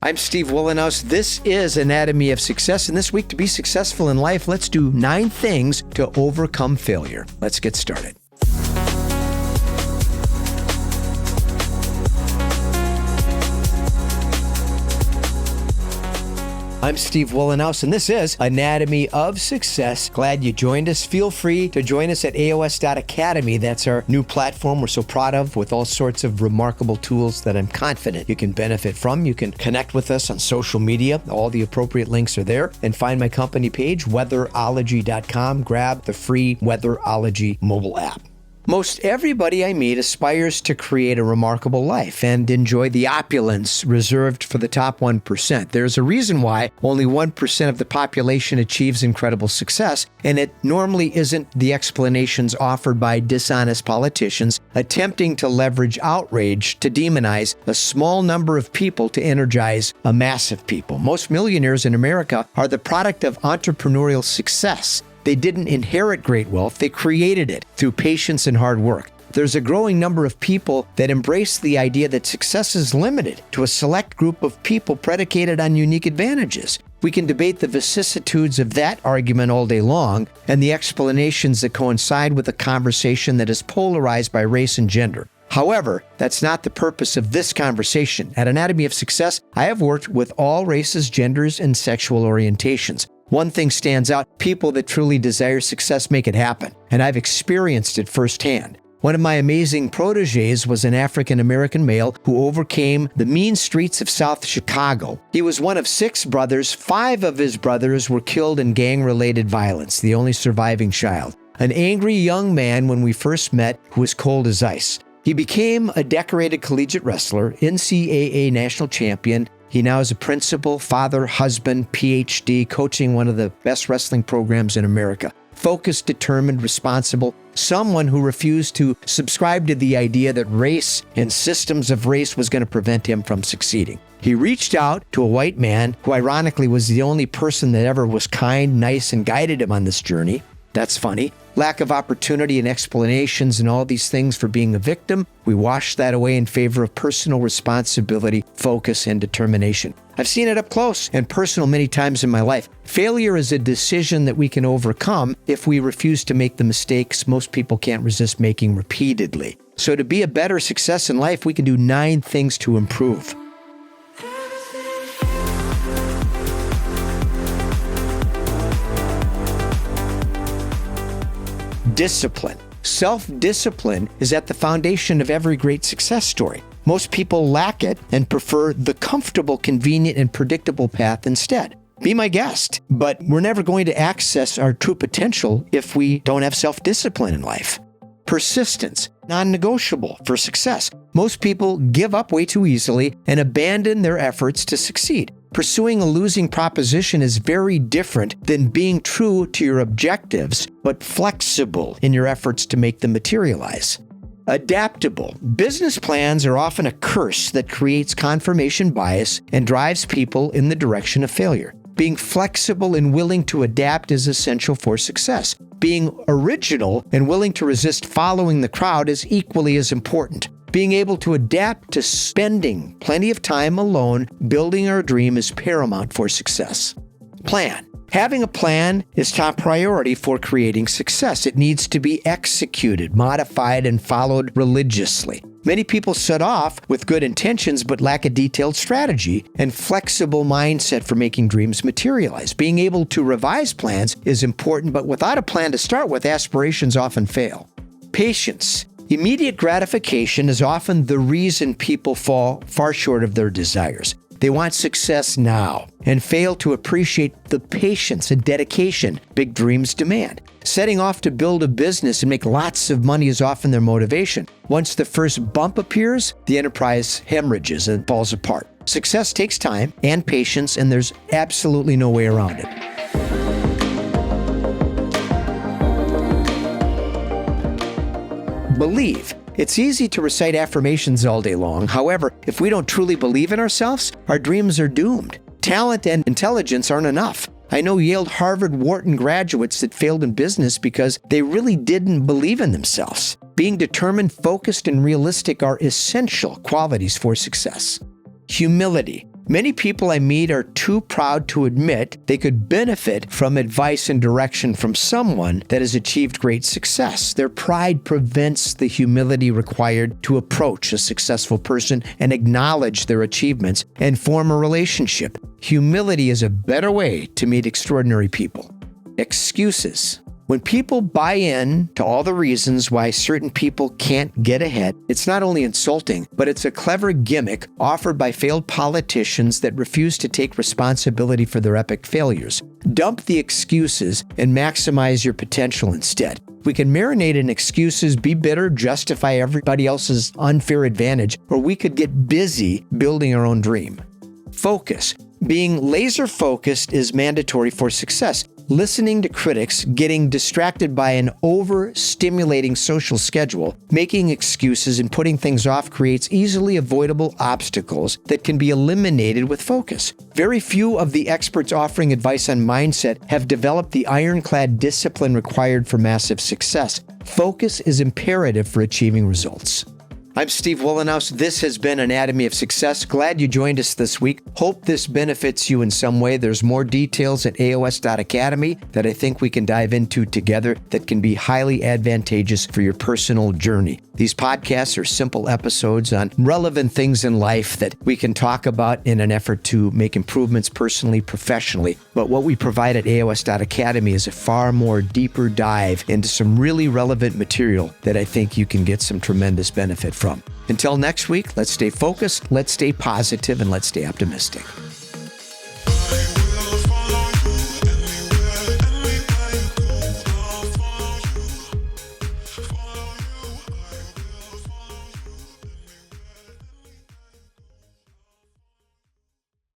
I'm Steve Wohlenhaus. This is Anatomy of Success, and this week, to be successful in life, let's do 9 things to overcome failure. Let's get started. I'm Steve Wohlenhaus, and this is Anatomy of Success. Glad you joined us. Feel free to join us at aos.academy. That's our new platform we're so proud of, with all sorts of remarkable tools that I'm confident you can benefit from. You can connect with us on social media. All the appropriate links are there. And find my company page, weatherology.com. Grab the free Weatherology mobile app. Most everybody I meet aspires to create a remarkable life and enjoy the opulence reserved for the top 1%. There's a reason why only 1% of the population achieves incredible success, and it normally isn't the explanations offered by dishonest politicians attempting to leverage outrage to demonize a small number of people to energize a massive people. Most millionaires in America are the product of entrepreneurial success. They didn't inherit great wealth, they created it through patience and hard work. There's a growing number of people that embrace the idea that success is limited to a select group of people predicated on unique advantages. We can debate the vicissitudes of that argument all day long and the explanations that coincide with a conversation that is polarized by race and gender. However, that's not the purpose of this conversation. At Anatomy of Success, I have worked with all races, genders, and sexual orientations. One thing stands out: people that truly desire success make it happen, and I've experienced it firsthand. One of my amazing proteges was an African-American male who overcame the mean streets of South Chicago. He was one of 6 brothers. 5 of his brothers were killed in gang-related violence, the only surviving child. An angry young man when we first met who was cold as ice. He became a decorated collegiate wrestler, NCAA national champion. He now is a principal, father, husband, PhD, coaching one of the best wrestling programs in America. Focused, determined, responsible, someone who refused to subscribe to the idea that race and systems of race was going to prevent him from succeeding. He reached out to a white man who ironically was the only person that ever was kind, nice, and guided him on this journey. That's funny. Lack of opportunity and explanations and all these things for being a victim, we wash that away in favor of personal responsibility, focus, and determination. I've seen it up close and personal many times in my life. Failure is a decision that we can overcome if we refuse to make the mistakes most people can't resist making repeatedly. So to be a better success in life, we can do 9 things to improve. Discipline. Self-discipline is at the foundation of every great success story. Most people lack it and prefer the comfortable, convenient, and predictable path instead. Be my guest, but we're never going to access our true potential if we don't have self-discipline in life. Persistence, non-negotiable for success. Most people give up way too easily and abandon their efforts to succeed. Pursuing a losing proposition is very different than being true to your objectives, but flexible in your efforts to make them materialize. Adaptable. Business plans are often a curse that creates confirmation bias and drives people in the direction of failure. Being flexible and willing to adapt is essential for success. Being original and willing to resist following the crowd is equally as important. Being able to adapt to spending plenty of time alone building our dream is paramount for success. Plan. Having a plan is top priority for creating success. It needs to be executed, modified, and followed religiously. Many people set off with good intentions but lack a detailed strategy and flexible mindset for making dreams materialize. Being able to revise plans is important, but without a plan to start with, aspirations often fail. Patience. Immediate gratification is often the reason people fall far short of their desires. They want success now and fail to appreciate the patience and dedication big dreams demand. Setting off to build a business and make lots of money is often their motivation. Once the first bump appears, the enterprise hemorrhages and falls apart. Success takes time and patience, and there's absolutely no way around it. Believe. It's easy to recite affirmations all day long. However, if we don't truly believe in ourselves, our dreams are doomed. Talent and intelligence aren't enough. I know Yale, Harvard, Wharton graduates that failed in business because they really didn't believe in themselves. Being determined, focused, and realistic are essential qualities for success. Humility. Many people I meet are too proud to admit they could benefit from advice and direction from someone that has achieved great success. Their pride prevents the humility required to approach a successful person and acknowledge their achievements and form a relationship. Humility is a better way to meet extraordinary people. Excuses. When people buy in to all the reasons why certain people can't get ahead, it's not only insulting, but it's a clever gimmick offered by failed politicians that refuse to take responsibility for their epic failures. Dump the excuses and maximize your potential instead. We can marinate in excuses, be bitter, justify everybody else's unfair advantage, or we could get busy building our own dream. Focus. Being laser focused is mandatory for success. Listening to critics, getting distracted by an overstimulating social schedule, making excuses and putting things off creates easily avoidable obstacles that can be eliminated with focus. Very few of the experts offering advice on mindset have developed the ironclad discipline required for massive success. Focus is imperative for achieving results. I'm Steve Wohlenhaus. This has been Anatomy of Success. Glad you joined us this week. Hope this benefits you in some way. There's more details at aos.academy that I think we can dive into together that can be highly advantageous for your personal journey. These podcasts are simple episodes on relevant things in life that we can talk about in an effort to make improvements personally, professionally. But what we provide at aos.academy is a far more deeper dive into some really relevant material that I think you can get some tremendous benefit from. Until next week, let's stay focused, let's stay positive, and let's stay optimistic.